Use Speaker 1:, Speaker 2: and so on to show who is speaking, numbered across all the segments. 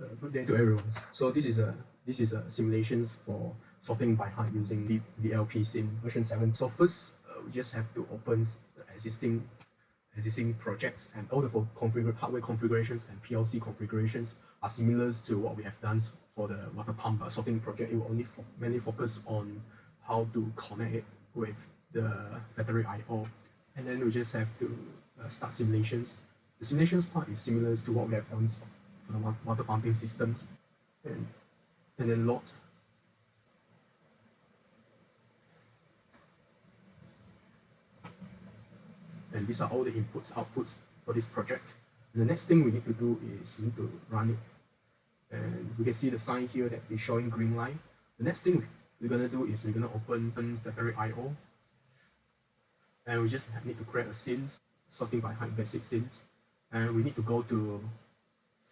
Speaker 1: Good day to everyone. So this is a simulations for sorting by height using the PlCSIM version 7. So first, we just have to open the existing projects, and all the hardware configurations and PLC configurations are similar to what we have done for the water pump sorting project. It will only mainly focus on how to connect it with the FactoryIO, and then we just have to start simulations. The simulations part is similar to what we have done for the water pumping systems, and then load. And these are all the inputs, outputs for this project. And the next thing we need to do is we need to run it. And we can see the sign here that is showing green line. The next thing we're going to do is we're going to open FactoryIO. And we just need to create a scenes, sorting by height basic scenes. And we need to go to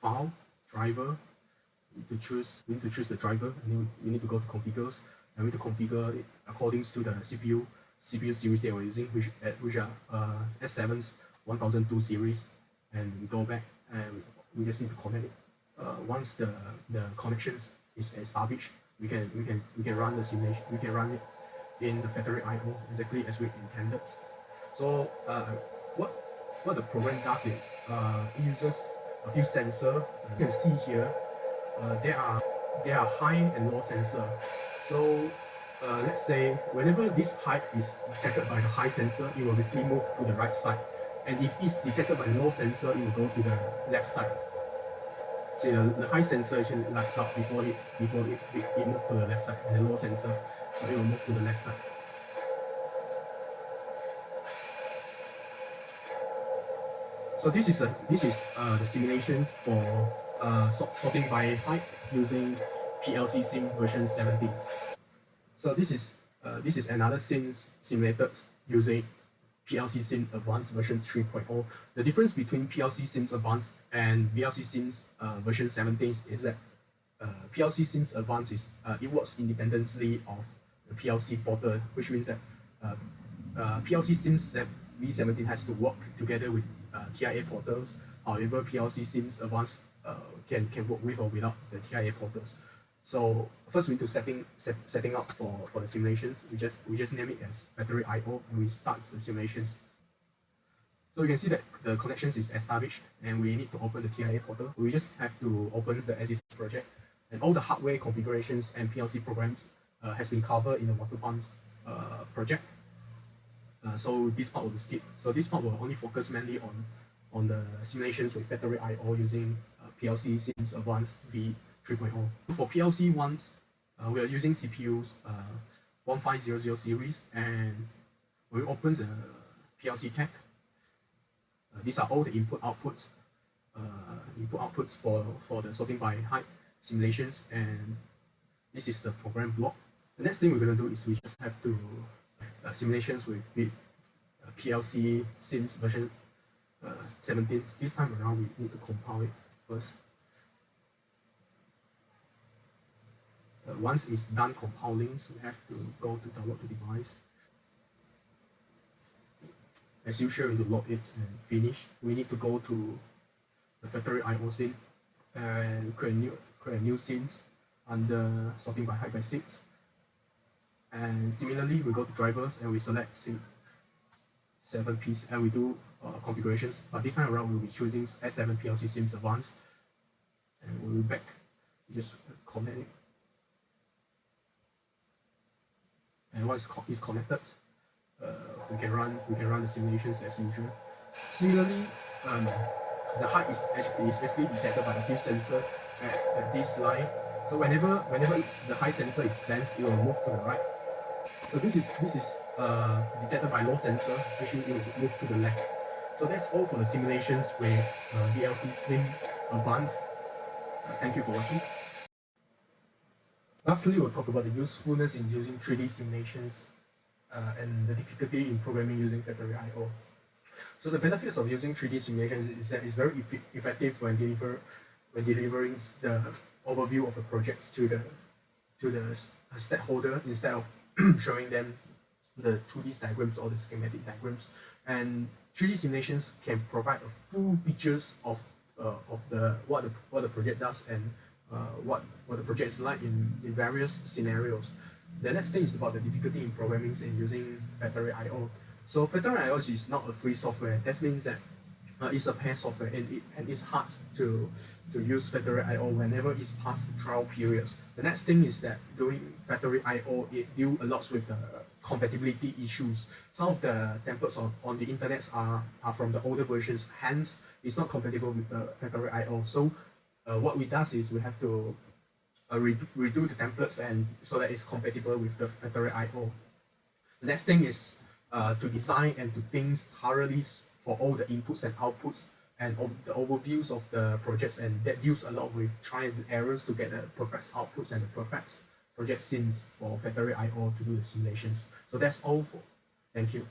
Speaker 1: File, Driver. We need to choose the driver, and then we need to go to Configures, and we need to configure it according to the CPU series that we're using, which are S7's 1002 series. And we go back and we just need to connect it. Once the connections is established, we can run the simulation. We can run it in the FactoryIO exactly as we intended. So what the program does is it uses a few sensors. You can see here there are high and low sensor. So let's say whenever this height is detected by the high sensor, it will basically move to the right side, and if it's detected by the low sensor, it will go to the left side. So the high sensor actually lights up before it moves to the left side, and the low sensor it will move to the left side. So this is the simulations for sorting by height using PlCSIM version 17. So this is another simulated using PlCSIM Advanced version 3.0. The difference between PlCSIM Advanced and PlCSIM version 17 is that PlCSIM Advanced is it works independently of the PLC portal, which means that PlCSIM V17 has to work together with TIA portals. However, PlCSIM Advanced can work with or without the TIA portals. So first we need to setting up for the simulations. We just name it as FactoryIO, and we start the simulations. So you can see that the connections is established, and we need to open the TIA portal. We just have to open the existing project, and all the hardware configurations and PLC programs has been covered in the water pump project. So this part will be skipped. So this part will only focus mainly on the simulations with FactoryIO using PlCSIM Advanced V3.0. For PLC ones, we are using CPUs 1500 series, and when we open the PLC tag, these are all the input outputs for the sorting by height simulations, and this is the program block. The next thing we're going to do is we just have to simulations with PlCSIM version 17. This time around we need to compile it first. Once it's done compiling, so we have to go to download the device. As usual, we need to load it and finish. We need to go to the FactoryIO scene and create a new scenes under sorting by height by 6. And similarly, we go to drivers and we select 7 piece, and we do configurations. But this time around, we'll be choosing S7 PlCSIM Advanced, and we'll be back. Just connect it. And once it's connected, we can run the simulations as usual. Similarly, the height is basically detected by a few sensors at this line. So whenever the high sensor is sensed, it will move to the right. So this is detected by low sensor, which will move to the left. So that's all for the simulations with PlCSIM Advanced. Thank you for watching. Lastly, we'll talk about the usefulness in using 3D simulations and the difficulty in programming using FactoryIO. So the benefits of using 3D simulations is that it's very effective when delivering the overview of the projects to the stakeholder instead of showing them the 2D diagrams or the schematic diagrams. And 3D simulations can provide a full pictures of of what the project does and what the project is like in various scenarios. The next thing is about the difficulty in programming and using FactoryIO. So FactoryIO is not a free software. That means that it's a paid software, and it's hard to use FactoryIO whenever it's past the trial periods. The next thing is that doing FactoryIO, it deals a lot with the compatibility issues. Some of the templates on the internet are from the older versions, hence it's not compatible with the FactoryIO. So what we do is we have to redo the templates and so that it's compatible with the FactoryIO. The next thing is to design and to think thoroughly for all the inputs and outputs and the overviews of the projects, and that use a lot with trials and errors to get the perfect outputs and the perfect project scenes for FactoryIO to do the simulations. So that's all for. Thank you.